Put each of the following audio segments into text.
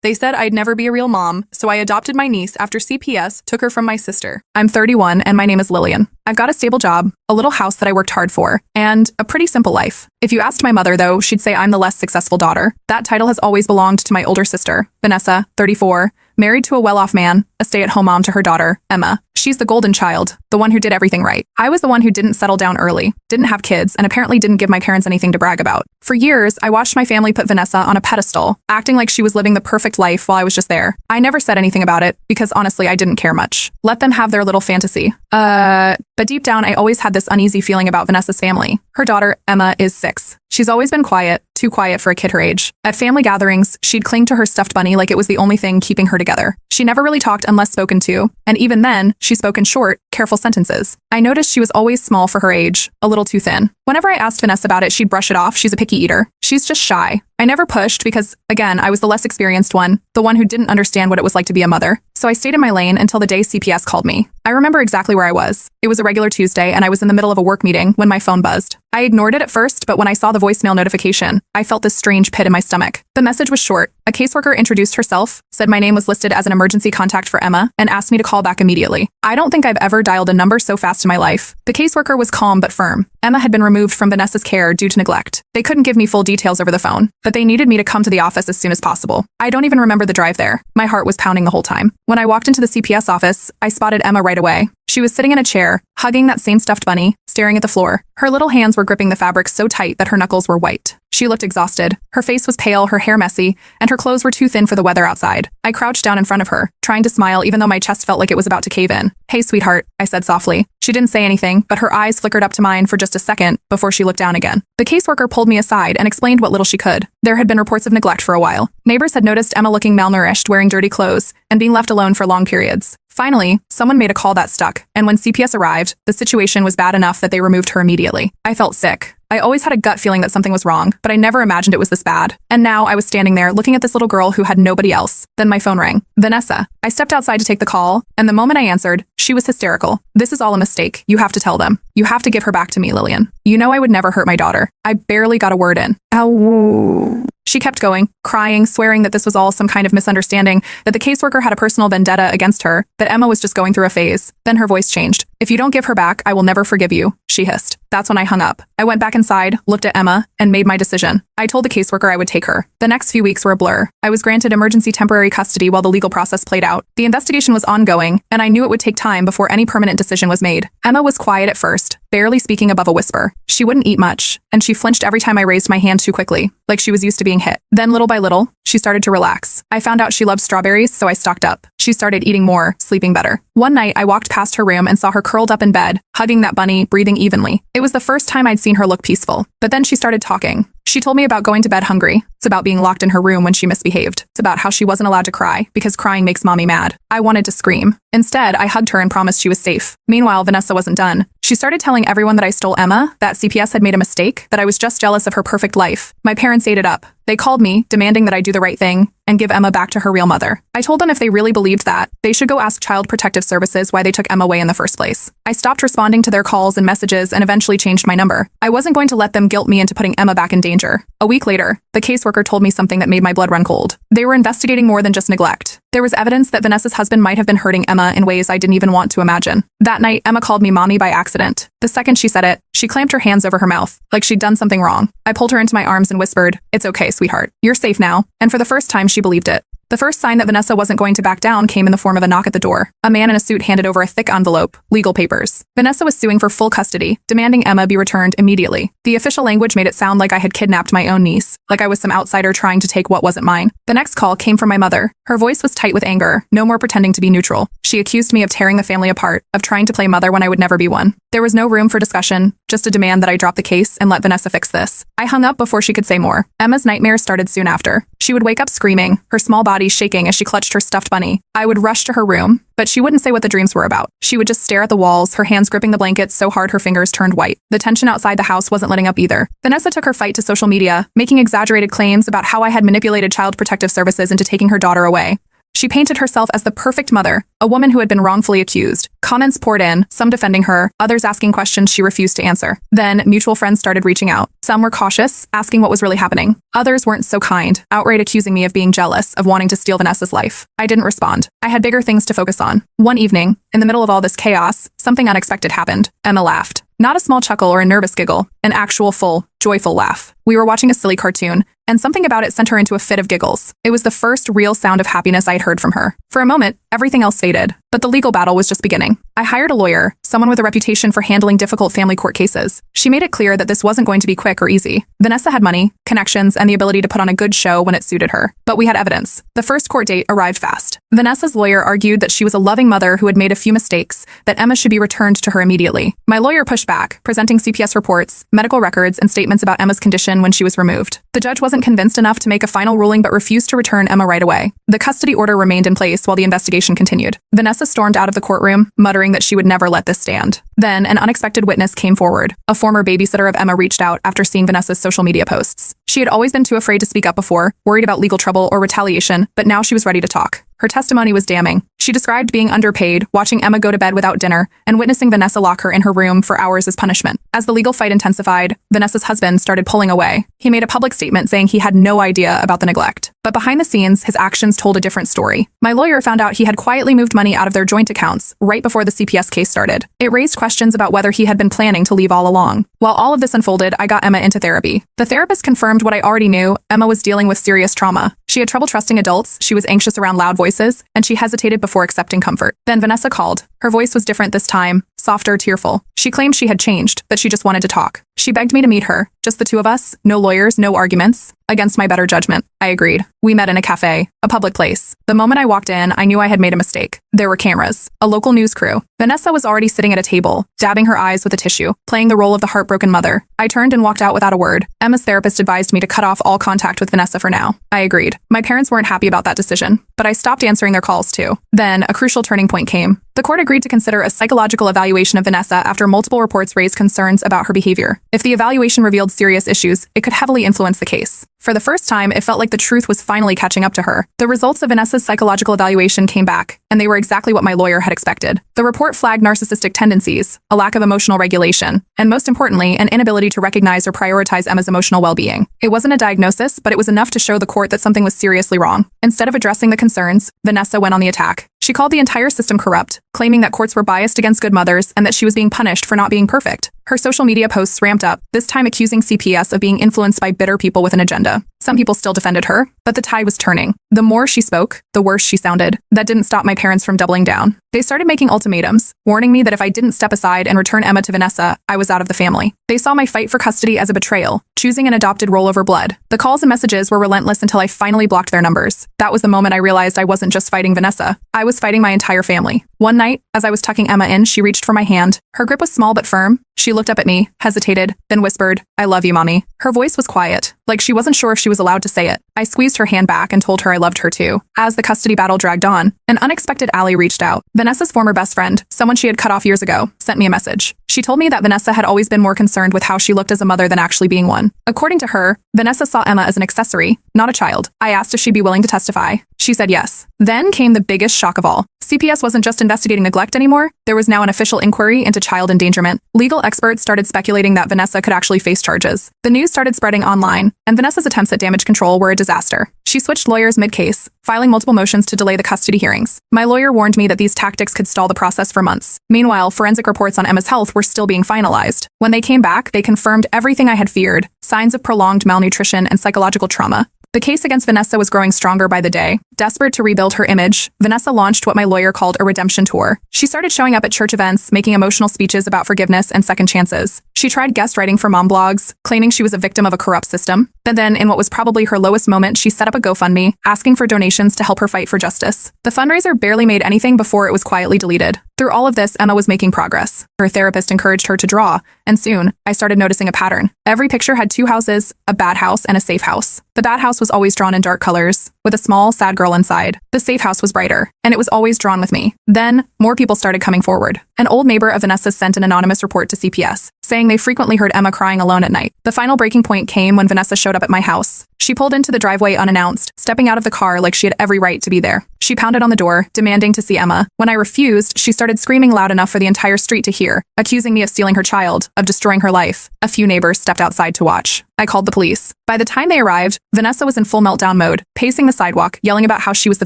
They said I'd never be a real mom, so I adopted my niece after CPS took her from my sister. I'm 31 and my name is Lillian. I've got a stable job, a little house that I worked hard for, and a pretty simple life. If you asked my mother, though, she'd say I'm the less successful daughter. That title has always belonged to my older sister, Vanessa, 34, married to a well-off man, a stay-at-home mom to her daughter, Emma. She's the golden child, the one who did everything right. I was the one who didn't settle down early, didn't have kids, and apparently didn't give my parents anything to brag about. For years, I watched my family put Vanessa on a pedestal, acting like she was living the perfect life while I was just there. I never said anything about it, because honestly, I didn't care much. Let them have their little fantasy. But deep down, I always had this uneasy feeling about Vanessa's family. Her daughter, Emma, is 6. She's always been quiet, too quiet for a kid her age. At family gatherings, she'd cling to her stuffed bunny like it was the only thing keeping her together. She never really talked unless spoken to, and even then, she spoke in short, careful sentences. I noticed she was always small for her age, a little too thin. Whenever I asked Vanessa about it, she'd brush it off. She's a picky eater. She's just shy. I never pushed because, again, I was the less experienced one, the one who didn't understand what it was like to be a mother. So I stayed in my lane until the day CPS called me. I remember exactly where I was. It was a regular Tuesday, and I was in the middle of a work meeting when my phone buzzed. I ignored it at first, but when I saw the voicemail notification, I felt this strange pit in my stomach. The message was short. A caseworker introduced herself, said my name was listed as an emergency contact for Emma, and asked me to call back immediately. I don't think I've ever dialed a number so fast in my life. The caseworker was calm but firm. Emma had been removed from Vanessa's care due to neglect. They couldn't give me full details over the phone, but they needed me to come to the office as soon as possible. I don't even remember the drive there. My heart was pounding the whole time. When I walked into the CPS office, I spotted Emma right away. She was sitting in a chair, hugging that same stuffed bunny, staring at the floor. Her little hands were gripping the fabric so tight that her knuckles were white. She looked exhausted. Her face was pale, her hair messy, and her clothes were too thin for the weather outside. I crouched down in front of her, trying to smile even though my chest felt like it was about to cave in. "Hey, sweetheart," I said softly. She didn't say anything, but her eyes flickered up to mine for just a second before she looked down again. The caseworker pulled me aside and explained what little she could. There had been reports of neglect for a while. Neighbors had noticed Emma looking malnourished, wearing dirty clothes, and being left alone for long periods. Finally, someone made a call that stuck, and when CPS arrived, the situation was bad enough that they removed her immediately. I felt sick. I always had a gut feeling that something was wrong, but I never imagined it was this bad. And now I was standing there looking at this little girl who had nobody else. Then my phone rang. Vanessa. I stepped outside to take the call, and the moment I answered, she was hysterical. "This is all a mistake. You have to tell them. You have to give her back to me, Lillian. You know I would never hurt my daughter." I barely got a word in. Ow. She kept going, crying, swearing that this was all some kind of misunderstanding, that the caseworker had a personal vendetta against her, that Emma was just going through a phase. Then her voice changed. "If you don't give her back, I will never forgive you," she hissed. That's when I hung up. I went back inside, looked at Emma, and made my decision. I told the caseworker I would take her. The next few weeks were a blur. I was granted emergency temporary custody while the legal process played out. The investigation was ongoing, and I knew it would take time before any permanent decision was made. Emma was quiet at first, barely speaking above a whisper. She wouldn't eat much, and she flinched every time I raised my hand too quickly, like she was used to being hit. Then little by little, she started to relax. I found out she loved strawberries, so I stocked up. She started eating more, sleeping better. One night, I walked past her room and saw her curled up in bed, hugging that bunny, breathing evenly. It was the first time I'd seen her look peaceful. But then she started talking. She told me about going to bed hungry. It's about being locked in her room when she misbehaved. It's about how she wasn't allowed to cry because crying makes mommy mad. I wanted to scream. Instead, I hugged her and promised she was safe. Meanwhile, Vanessa wasn't done. She started telling everyone that I stole Emma, that CPS had made a mistake, that I was just jealous of her perfect life. My parents ate it up. They called me, demanding that I do the right thing and give Emma back to her real mother. I told them if they really believed that, they should go ask Child Protective Services why they took Emma away in the first place. I stopped responding to their calls and messages and eventually changed my number. I wasn't going to let them guilt me into putting Emma back in danger. A week later, the caseworker told me something that made my blood run cold. They were investigating more than just neglect. There was evidence that Vanessa's husband might have been hurting Emma in ways I didn't even want to imagine. That night, Emma called me mommy by accident. The second she said it, she clamped her hands over her mouth, like she'd done something wrong. I pulled her into my arms and whispered, "It's okay, sweetheart. You're safe now." And for the first time, she believed it. The first sign that Vanessa wasn't going to back down came in the form of a knock at the door. A man in a suit handed over a thick envelope, legal papers. Vanessa was suing for full custody, demanding Emma be returned immediately. The official language made it sound like I had kidnapped my own niece, like I was some outsider trying to take what wasn't mine. The next call came from my mother. Her voice was tight with anger, no more pretending to be neutral. She accused me of tearing the family apart, of trying to play mother when I would never be one. There was no room for discussion, just a demand that I drop the case and let Vanessa fix this. I hung up before she could say more. Emma's nightmares started soon after. She would wake up screaming, her small body shaking as she clutched her stuffed bunny. I would rush to her room, but she wouldn't say what the dreams were about. She would just stare at the walls, her hands gripping the blankets so hard her fingers turned white. The tension outside the house wasn't letting up either. Vanessa took her fight to social media, making exaggerated claims about how I had manipulated Child Protective Services into taking her daughter away. She painted herself as the perfect mother, a woman who had been wrongfully accused. Comments poured in, some defending her, others asking questions she refused to answer. Then, mutual friends started reaching out. Some were cautious, asking what was really happening. Others weren't so kind, outright accusing me of being jealous, of wanting to steal Vanessa's life. I didn't respond. I had bigger things to focus on. One evening, in the middle of all this chaos, something unexpected happened. Emma laughed. Not a small chuckle or a nervous giggle, an actual full, joyful laugh. We were watching a silly cartoon, and something about it sent her into a fit of giggles. It was the first real sound of happiness I'd heard from her. For a moment, everything else faded, but the legal battle was just beginning. I hired a lawyer, someone with a reputation for handling difficult family court cases. She made it clear that this wasn't going to be quick or easy. Vanessa had money, connections, and the ability to put on a good show when it suited her. But we had evidence. The first court date arrived fast. Vanessa's lawyer argued that she was a loving mother who had made a few mistakes, that Emma should be returned to her immediately. My lawyer pushed back, presenting CPS reports, medical records, and statements about Emma's condition when she was removed. The judge wasn't convinced enough to make a final ruling but refused to return Emma right away. The custody order remained in place while the investigation continued. Vanessa stormed out of the courtroom, muttering that she would never let this stand. Then, an unexpected witness came forward. A former babysitter of Emma reached out after seeing Vanessa's social media posts. She had always been too afraid to speak up before, worried about legal trouble or retaliation, but now she was ready to talk. Her testimony was damning. She described being underpaid, watching Emma go to bed without dinner, and witnessing Vanessa lock her in her room for hours as punishment. As the legal fight intensified, Vanessa's husband started pulling away. He made a public statement saying he had no idea about the neglect. But behind the scenes, his actions told a different story. My lawyer found out he had quietly moved money out of their joint accounts right before the CPS case started. It raised questions about whether he had been planning to leave all along. While all of this unfolded, I got Emma into therapy. The therapist confirmed what I already knew: Emma was dealing with serious trauma. She had trouble trusting adults, she was anxious around loud voices, and she hesitated before accepting comfort. Then Vanessa called. Her voice was different this time, softer, tearful. She claimed she had changed, that she just wanted to talk. She begged me to meet her, just the two of us, no lawyers, no arguments. Against my better judgment, I agreed. We met in a cafe, a public place. The moment I walked in, I knew I had made a mistake. There were cameras, a local news crew. Vanessa was already sitting at a table, dabbing her eyes with a tissue, playing the role of the heartbroken mother. I turned and walked out without a word. Emma's therapist advised me to cut off all contact with Vanessa for now. I agreed. My parents weren't happy about that decision, but I stopped answering their calls too. Then, a crucial turning point came. The court agreed to consider a psychological evaluation of Vanessa after multiple reports raised concerns about her behavior. If the evaluation revealed serious issues, it could heavily influence the case. For the first time, it felt like the truth was finally catching up to her. The results of Vanessa's psychological evaluation came back, and they were exactly what my lawyer had expected. The report flagged narcissistic tendencies, a lack of emotional regulation, and most importantly, an inability to recognize or prioritize Emma's emotional well-being. It wasn't a diagnosis, but it was enough to show the court that something was seriously wrong. Instead of addressing the concerns, Vanessa went on the attack. She called the entire system corrupt, claiming that courts were biased against good mothers and that she was being punished for not being perfect. Her social media posts ramped up, this time accusing CPS of being influenced by bitter people with an agenda. Some people still defended her, but the tide was turning. The more she spoke, the worse she sounded. That didn't stop my parents from doubling down. They started making ultimatums, warning me that if I didn't step aside and return Emma to Vanessa, I was out of the family. They saw my fight for custody as a betrayal, choosing an adopted role over blood. The calls and messages were relentless until I finally blocked their numbers. That was the moment I realized I wasn't just fighting Vanessa. I was fighting my entire family. One night, as I was tucking Emma in, she reached for my hand. Her grip was small but firm. She looked up at me, hesitated, then whispered, "I love you, Mommy." Her voice was quiet, like she wasn't sure if she was allowed to say it. I squeezed her hand back and told her I loved her too. As the custody battle dragged on, an unexpected ally reached out. Vanessa's former best friend, someone she had cut off years ago, sent me a message. She told me that Vanessa had always been more concerned with how she looked as a mother than actually being one. According to her, Vanessa saw Emma as an accessory, not a child. I asked if she'd be willing to testify. She said yes. Then came the biggest shock of all. CPS wasn't just investigating neglect anymore. There was now an official inquiry into child endangerment. Legal experts started speculating that Vanessa could actually face charges. The news started spreading online, and Vanessa's attempts at damage control were a disaster. She switched lawyers mid-case, filing multiple motions to delay the custody hearings. My lawyer warned me that these tactics could stall the process for months. Meanwhile, forensic reports on Emma's health were still being finalized. When they came back, they confirmed everything I had feared: signs of prolonged malnutrition and psychological trauma. The case against Vanessa was growing stronger by the day. Desperate to rebuild her image, Vanessa launched what my lawyer called a redemption tour. She started showing up at church events, making emotional speeches about forgiveness and second chances. She tried guest writing for mom blogs, claiming she was a victim of a corrupt system. But then, in what was probably her lowest moment, she set up a GoFundMe, asking for donations to help her fight for justice. The fundraiser barely made anything before it was quietly deleted. Through all of this, Emma was making progress. Her therapist encouraged her to draw, and soon, I started noticing a pattern. Every picture had two houses, a bad house and a safe house. The bad house was always drawn in dark colors, with a small, sad girl inside. The safe house was brighter, and it was always drawn with me. Then, more people started coming forward. An old neighbor of Vanessa sent an anonymous report to CPS, saying they frequently heard Emma crying alone at night. The final breaking point came when Vanessa showed up at my house. She pulled into the driveway unannounced, stepping out of the car like she had every right to be there. She pounded on the door, demanding to see Emma. When I refused, she started screaming loud enough for the entire street to hear, accusing me of stealing her child, of destroying her life. A few neighbors stepped outside to watch. I called the police. By the time they arrived, Vanessa was in full meltdown mode, pacing the sidewalk, yelling about how she was the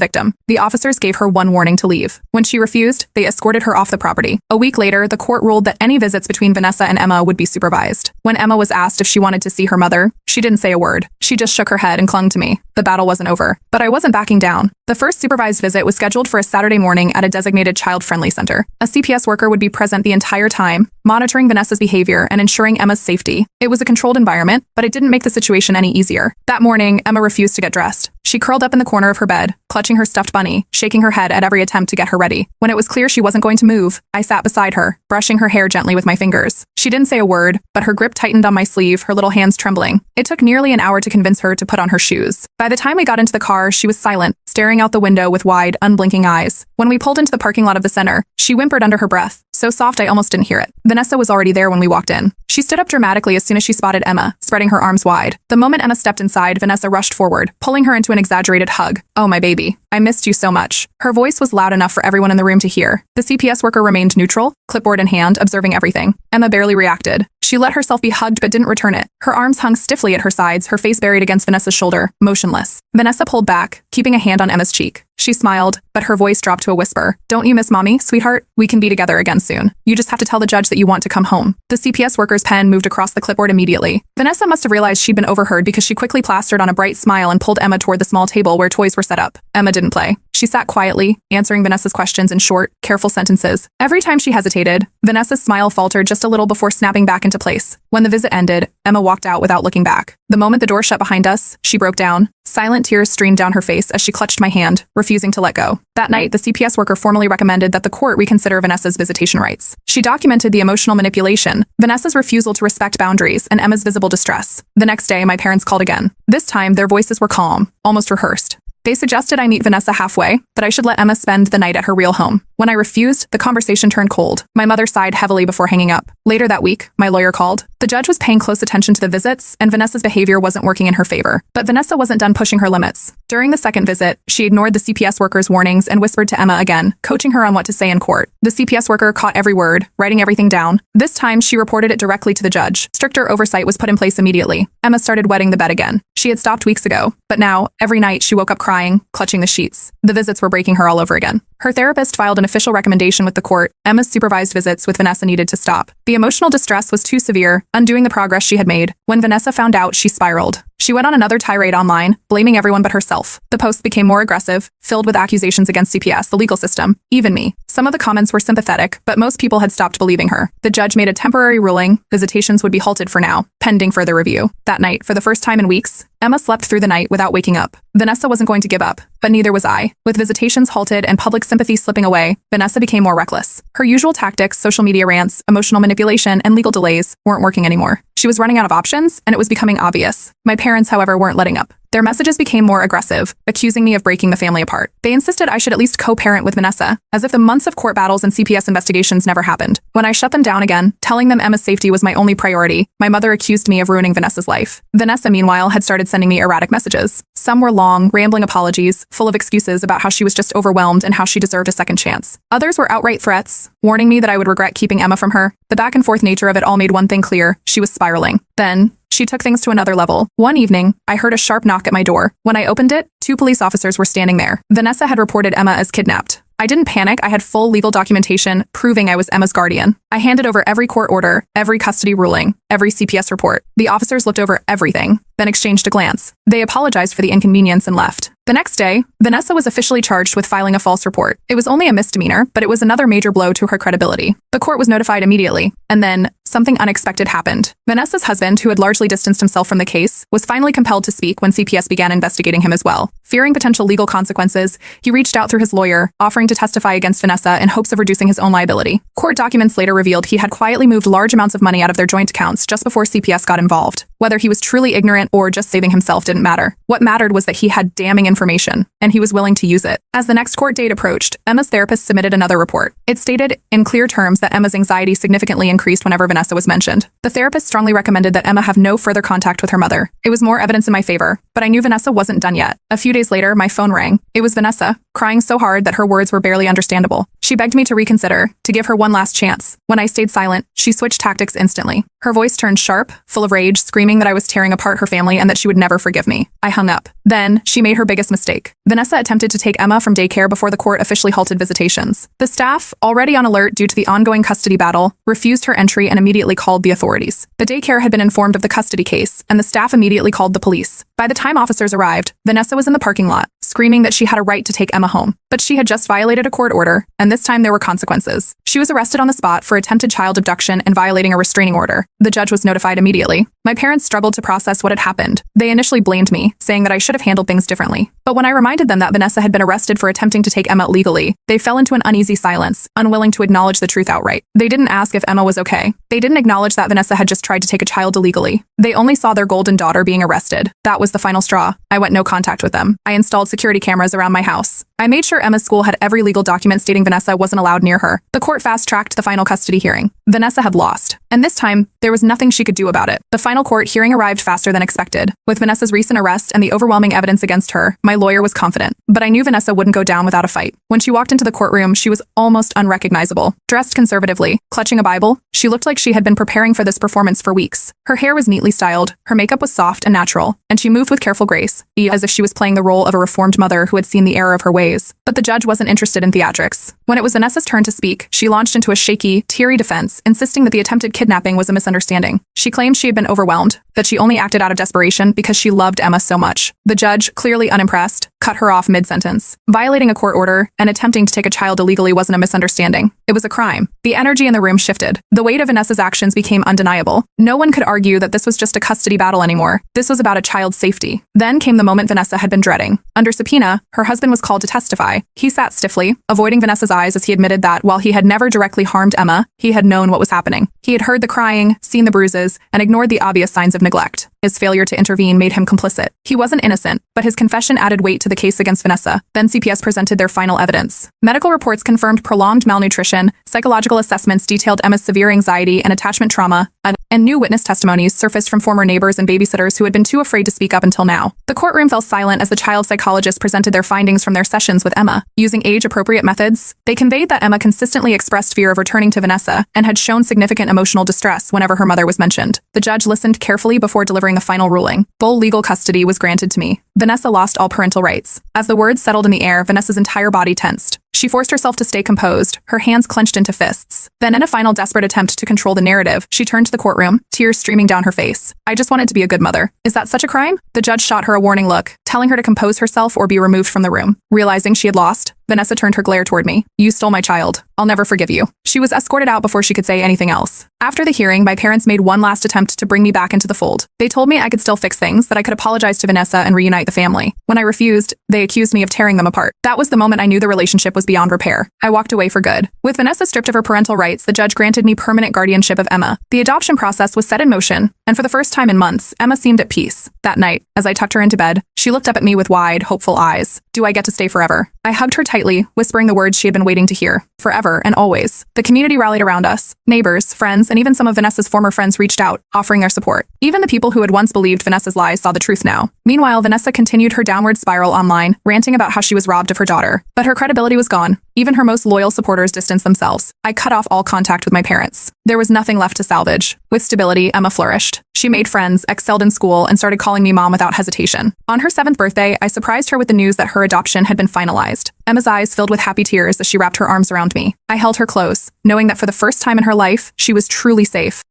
victim. The officers gave her one warning to leave. When she refused, they escorted her off the property. A week later, the court ruled that any visits between Vanessa and Emma would be supervised. When Emma was asked if she wanted to see her mother, she didn't say a word. She just shook her head and clung to me. The battle wasn't over. But I wasn't backing down. The first supervised visit was scheduled for a Saturday morning at a designated child-friendly center. A CPS worker would be present the entire time, monitoring Vanessa's behavior and ensuring Emma's safety. It was a controlled environment, but it didn't make the situation any easier. That morning, Emma refused to get dressed. She curled up in the corner of her bed, clutching her stuffed bunny, shaking her head at every attempt to get her ready. When it was clear she wasn't going to move, I sat beside her, brushing her hair gently with my fingers. She didn't say a word, but her grip tightened on my sleeve, her little hands trembling. It took nearly an hour to convince her to put on her shoes. By the time we got into the car, she was silent, staring out the window with wide, unblinking eyes. When we pulled into the parking lot of the center, she whimpered under her breath, so soft I almost didn't hear it. Vanessa was already there when we walked in. She stood up dramatically as soon as she spotted Emma, spreading her arms wide. The moment Emma stepped inside, Vanessa rushed forward, pulling her into an exaggerated hug. "Oh, my baby. I missed you so much." Her voice was loud enough for everyone in the room to hear. The CPS worker remained neutral, clipboard in hand, observing everything. Emma barely reacted. She let herself be hugged but didn't return it. Her arms hung stiffly at her sides, her face buried against Vanessa's shoulder, motionless. Vanessa pulled back, keeping a hand on Emma's cheek. She smiled, but her voice dropped to a whisper. "Don't you miss mommy, sweetheart? We can be together again soon. You just have to tell the judge that you want to come home." The CPS worker's pen moved across the clipboard immediately. Vanessa must have realized she'd been overheard because she quickly plastered on a bright smile and pulled Emma toward the small table where toys were set up. Emma didn't play. She sat quietly, answering Vanessa's questions in short, careful sentences. Every time she hesitated, Vanessa's smile faltered just a little before snapping back into place. When the visit ended, Emma walked out without looking back. The moment the door shut behind us, she broke down. Silent tears streamed down her face as she clutched my hand, refusing to let go. That night, the CPS worker formally recommended that the court reconsider Vanessa's visitation rights. She documented the emotional manipulation, Vanessa's refusal to respect boundaries, and Emma's visible distress. The next day, my parents called again. This time, their voices were calm, almost rehearsed. They suggested I meet Vanessa halfway, that I should let Emma spend the night at her real home. When I refused, the conversation turned cold. My mother sighed heavily before hanging up. Later that week, my lawyer called. The judge was paying close attention to the visits, and Vanessa's behavior wasn't working in her favor. But Vanessa wasn't done pushing her limits. During the second visit, she ignored the CPS worker's warnings and whispered to Emma again, coaching her on what to say in court. The CPS worker caught every word, writing everything down. This time, she reported it directly to the judge. Stricter oversight was put in place immediately. Emma started wetting the bed again. She had stopped weeks ago, but now, every night, she woke up crying, clutching the sheets. The visits were breaking her all over again. Her therapist filed an official recommendation with the court. Emma's supervised visits with Vanessa needed to stop. The emotional distress was too severe, undoing the progress she had made. When Vanessa found out, she spiraled. She went on another tirade online, blaming everyone but herself. The posts became more aggressive, filled with accusations against CPS, the legal system, even me. Some of the comments were sympathetic, but most people had stopped believing her. The judge made a temporary ruling. Visitations would be halted for now, pending further review. That night, for the first time in weeks, Emma slept through the night without waking up. Vanessa wasn't going to give up, but neither was I. With visitations halted and public sympathy slipping away, Vanessa became more reckless. Her usual tactics, social media rants, emotional manipulation, and legal delays weren't working anymore. She was running out of options, and it was becoming obvious. My parents, however, weren't letting up. Their messages became more aggressive, accusing me of breaking the family apart. They insisted I should at least co-parent with Vanessa, as if the months of court battles and CPS investigations never happened. When I shut them down again, telling them Emma's safety was my only priority, my mother accused me of ruining Vanessa's life. Vanessa, meanwhile, had started sending me erratic messages. Some were long, rambling apologies, full of excuses about how she was just overwhelmed and how she deserved a second chance. Others were outright threats, warning me that I would regret keeping Emma from her. The back-and-forth nature of it all made one thing clear: she was spiraling. Then, she took things to another level. One evening, I heard a sharp knock at my door. When I opened it, 2 police officers were standing there. Vanessa had reported Emma as kidnapped. I didn't panic. I had full legal documentation proving I was Emma's guardian. I handed over every court order, every custody ruling, every CPS report. The officers looked over everything, then exchanged a glance. They apologized for the inconvenience and left. The next day, Vanessa was officially charged with filing a false report. It was only a misdemeanor, but it was another major blow to her credibility. The court was notified immediately, and then something unexpected happened. Vanessa's husband, who had largely distanced himself from the case, was finally compelled to speak when CPS began investigating him as well. Fearing potential legal consequences, he reached out through his lawyer, offering to testify against Vanessa in hopes of reducing his own liability. Court documents later revealed he had quietly moved large amounts of money out of their joint accounts just before CPS got involved. Whether he was truly ignorant or just saving himself didn't matter. What mattered was that he had damning information, and he was willing to use it. As the next court date approached, Emma's therapist submitted another report. It stated in clear terms that Emma's anxiety significantly increased whenever Vanessa Vanessa was mentioned. The therapist strongly recommended that Emma have no further contact with her mother. It was more evidence in my favor, but I knew Vanessa wasn't done yet. A few days later, my phone rang. It was Vanessa, crying so hard that her words were barely understandable. She begged me to reconsider, to give her one last chance. When I stayed silent, she switched tactics instantly. Her voice turned sharp, full of rage, screaming that I was tearing apart her family and that she would never forgive me. I hung up. Then, she made her biggest mistake. Vanessa attempted to take Emma from daycare before the court officially halted visitations. The staff, already on alert due to the ongoing custody battle, refused her entry and immediately called the authorities. The daycare had been informed of the custody case, and the staff immediately called the police. By the time officers arrived, Vanessa was in the parking lot, screaming that she had a right to take Emma home. But she had just violated a court order, and this time there were consequences. She was arrested on the spot for attempted child abduction and violating a restraining order. The judge was notified immediately. My parents struggled to process what had happened. They initially blamed me, saying that I should have handled things differently. But when I reminded them that Vanessa had been arrested for attempting to take Emma legally, they fell into an uneasy silence, unwilling to acknowledge the truth outright. They didn't ask if Emma was okay. They didn't acknowledge that Vanessa had just tried to take a child illegally. They only saw their golden daughter being arrested. That was the final straw. I went no contact with them. I installed security cameras around my house. I made sure Emma's school had every legal document stating Vanessa wasn't allowed near her. The court fast-tracked the final custody hearing. Vanessa had lost. And this time, there was nothing she could do about it. The final court hearing arrived faster than expected. With Vanessa's recent arrest and the overwhelming evidence against her, my lawyer was confident. But I knew Vanessa wouldn't go down without a fight. When she walked into the courtroom, she was almost unrecognizable. Dressed conservatively, clutching a Bible, she looked like she had been preparing for this performance for weeks. Her hair was neatly styled, her makeup was soft and natural, and she moved with careful grace, as if she was playing the role of a reformed mother who had seen the error of her ways. But the judge wasn't interested in theatrics. When it was Vanessa's turn to speak, she launched into a shaky, teary defense, insisting that the attempted kidnapping was a misunderstanding. She claimed she had been overwhelmed, that she only acted out of desperation because she loved Emma so much. The judge, clearly unimpressed, cut her off mid-sentence. Violating a court order and attempting to take a child illegally wasn't a misunderstanding. It was a crime. The energy in the room shifted. The weight of Vanessa's actions became undeniable. No one could argue that this was just a custody battle anymore. This was about a child's safety. Then came the moment Vanessa had been dreading. Under subpoena, her husband was called to testify. He sat stiffly, avoiding Vanessa's eyes as he admitted that, while he had never directly harmed Emma, he had known what was happening. He had heard the crying, seen the bruises, and ignored the obvious signs of neglect. His failure to intervene made him complicit. He wasn't innocent, but his confession added weight to the case against Vanessa. Then CPS presented their final evidence. Medical reports confirmed prolonged malnutrition, psychological assessments detailed Emma's severe anxiety and attachment trauma, and new witness testimonies surfaced from former neighbors and babysitters who had been too afraid to speak up until now. The courtroom fell silent as the child psychologists presented their findings from their sessions with Emma. Using age-appropriate methods, they conveyed that Emma consistently expressed fear of returning to Vanessa and had shown significant emotional distress whenever her mother was mentioned. The judge listened carefully before delivering the final ruling. Full legal custody was granted to me. Vanessa lost all parental rights. As the words settled in the air, Vanessa's entire body tensed. She forced herself to stay composed, her hands clenched into fists. Then, in a final desperate attempt to control the narrative, she turned to the courtroom, tears streaming down her face. "I just wanted to be a good mother. Is that such a crime?" The judge shot her a warning look, telling her to compose herself or be removed from the room. Realizing she had lost, Vanessa turned her glare toward me. "You stole my child. I'll never forgive you." She was escorted out before she could say anything else. After the hearing, my parents made one last attempt to bring me back into the fold. They told me I could still fix things, that I could apologize to Vanessa and reunite the family. When I refused, they accused me of tearing them apart. That was the moment I knew the relationship was beyond repair. I walked away for good. With Vanessa stripped of her parental rights, the judge granted me permanent guardianship of Emma. The adoption process was set in motion, and for the first time in months, Emma seemed at peace. That night, as I tucked her into bed, she looked up at me with wide, hopeful eyes. "Do I get to stay forever?" I hugged her tightly, whispering the words she had been waiting to hear. Forever and always. The community rallied around us. Neighbors, friends, and even some of Vanessa's former friends reached out, offering their support. Even the people who had once believed Vanessa's lies saw the truth now. Meanwhile, Vanessa continued her downward spiral online, ranting about how she was robbed of her daughter. But her credibility was gone. Even her most loyal supporters distanced themselves. I cut off all contact with my parents. There was nothing left to salvage. With stability, Emma flourished. She made friends, excelled in school, and started calling me mom without hesitation. On her 7th birthday, I surprised her with the news that her adoption had been finalized. Emma's eyes filled with happy tears as she wrapped her arms around me. I held her close, knowing that for the first time in her life, she was truly safe.